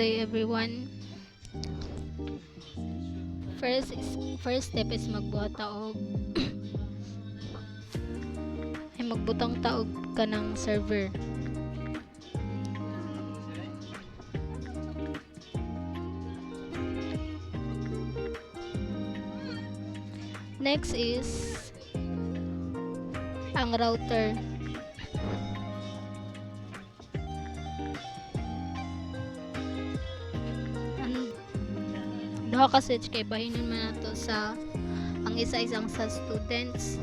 day everyone. First step is magbuhat taog ay magbutang taog ka ng server. Next is ang router. Duha ka switch kay bahinon man nato sa ang isa-isang sa students.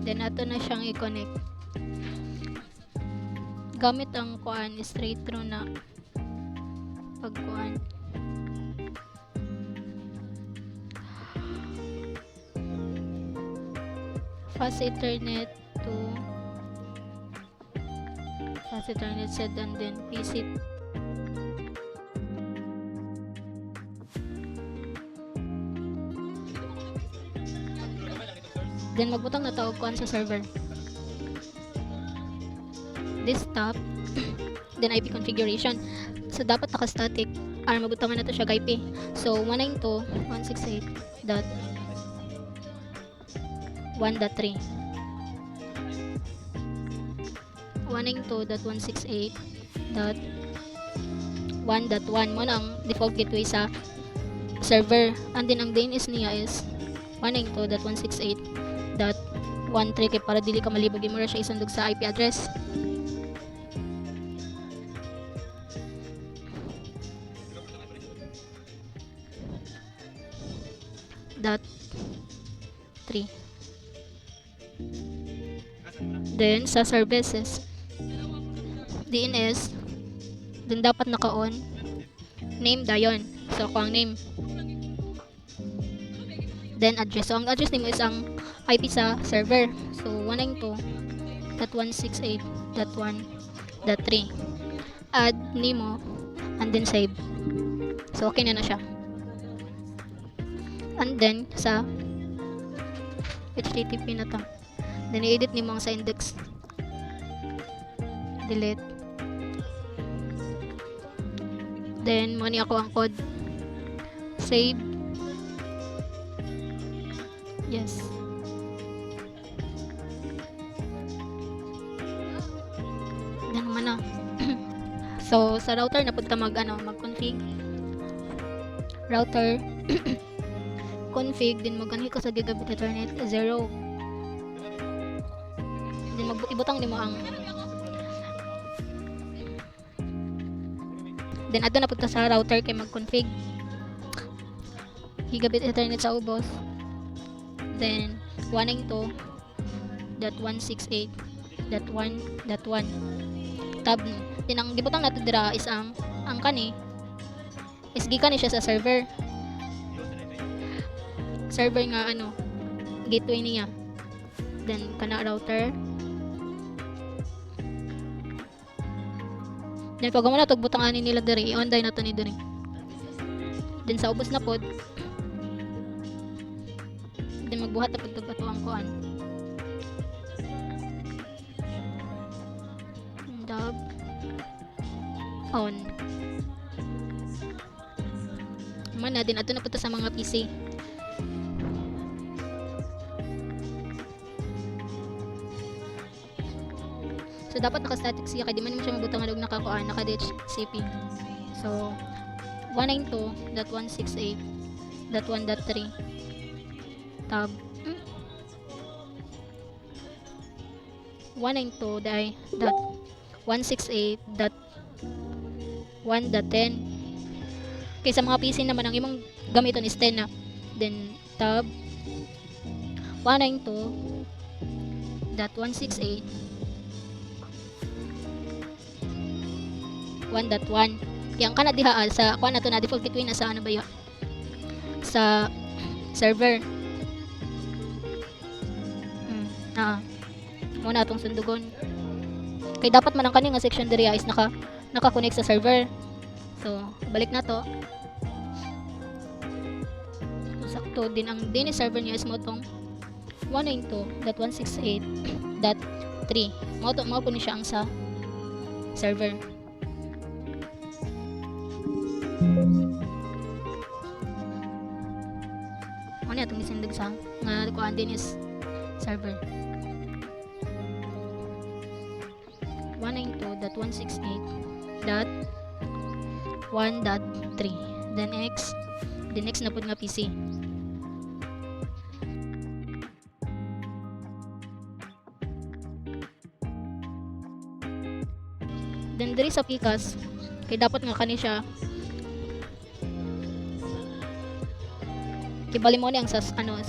Then ato na siyang i-connect. Gamit ang kuan straight through na pagkuan. Fast Ethernet set and then PC. Then magbutang na taog kuan sa server. Desktop, then IP configuration. So dapat naka-static or magbutang na to siya IP. So 192.168.1.3 192.168.1.1 mo na ang default gateway sa server. And then ang DNS niya is 192.168.1.3 kay para dili ka malibog mo ra siya isundog sa IP address. .3. Then sa services DNS dun dapat naka-on name dayon. So ako ang name, then address. So ang address nimo is ang IP sa server. So 192.168.1.3 add nimo and then save. So okay na siya. And then sa HTTP na to, then i-edit nimo ang sa index, delete, then mo ni ako ang code, save, yes, then man na. So sa router na pud ka mag-config router config, din magkanhi ka sa gigabit ethernet 0. Din ibutang nimo ang then adto na pud ta sa router kay mag-config gigabit ethernet sa ubos, then 192.168.1.1 tab. Din ang gibutang nato dira is ang kani is gikan ni siya sa server nga gateway niya, then kana router, then pag mo na tog butang ani nila diri i-on na to ni diri, then sa ubos na pod then magbuhat na pud tog ato ang kuan tab on man na. Din ato na pud sa mga PC. So dapat naka-static siya kay di man mo siya mabutang og naka-kuan naka-DHCP. So 192.168.1.3 tab 192.168.1.10. Kay sa mga PC naman ang imong gamiton is 10 na. Then tab 192.168.1.1. Kaya ang kana diha sa kuan nato na default gateway na sa ano ba yun? Sa server. na muna atong sundugon. Kay dapat man ang kani nga section diri is naka-connect sa server. So, balik na to. So, sakto din ang DNS server niya is mo tong 192.168.3. Mo po ni siya ang sa server. Ano atong gisindig sa nga kuan DNS server. 192.168.1.3. The next na pud nga PC. Then diri sa Pikas, kay dapat nga kani siya kibali mo ni ang sa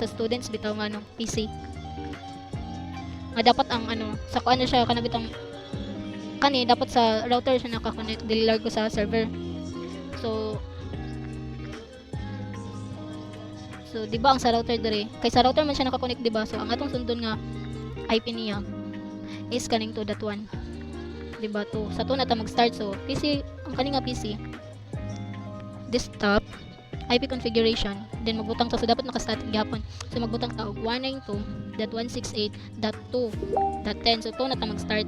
students bitaw nga PC. Nga dapat ang sa kuan na siya kanang bitong kani dapat sa router siya naka-connect dili largo sa server. So di ba ang sa router dire kay sa router man siya naka-connect di ba? So ang atong sundon nga IP niya is kaning 2.1. Di ba to? Sa to na ta mag-start. So PC ang kani nga PC desktop IP configuration, then magbutang ta, so dapat naka-static gyapon. So magbutang ta og 192.168.2.10. So to na ta mag-start.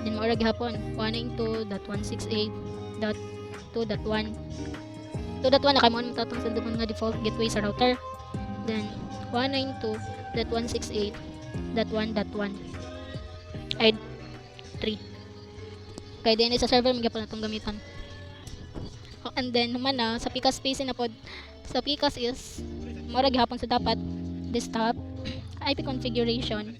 Then maura gyapon 192.168.2.1. 2.1 na kamo mo tatong sundugon nga default gateway sa router. Then 192.168.1.1 ay 3. Kay din sa server magyapon natong gamitan. And then human na sa Pikas PC na pod. Sa Pikas is mura gihapon sa dapat desktop IP configuration.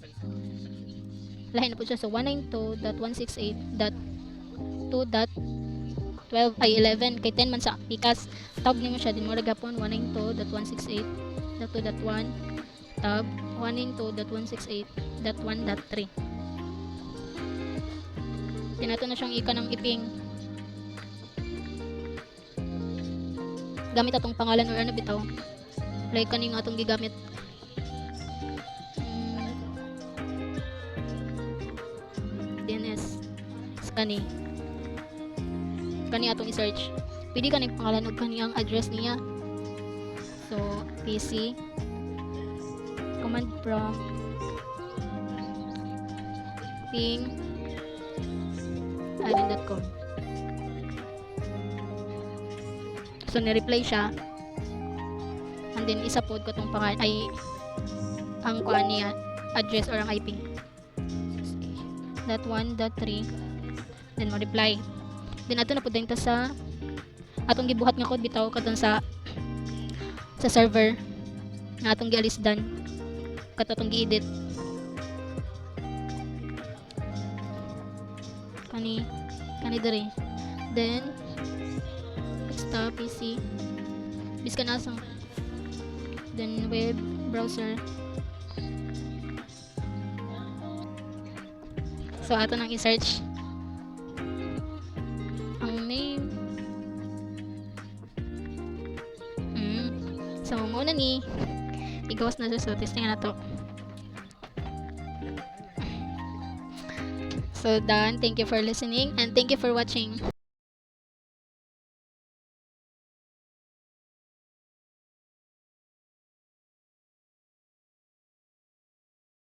Lahi na po siya sa 192.168.2.12 ay 11 kay 10 man sa Pikas. Tab nimo siya din mura gihapon 192.168.2.1 tab 192.168.1.3. Tinato na siyang ika ng iping. Gamit atong pangalan or bitaw. Like kaning atong gigamit. DNS kani atong i-search. Pwede kaning pangalan ug kani ang address niya. So PC command prompt ping admin.com. So ni-reply siya. And then isa pod ko tong pangalan ay ang kuan niya address or ang IP. .1.3 then mo reply. Then ato na pud ta sa atong gibuhat nga code bitaw kadton sa server nga atong gialisdan kat atong gi-edit. Kani diri. Then desktop PC biskan asang then web browser. So ato nang i-search ang name. So muna ni igawas na siya. So testing na to. So done. Thank you for listening and thank you for watching.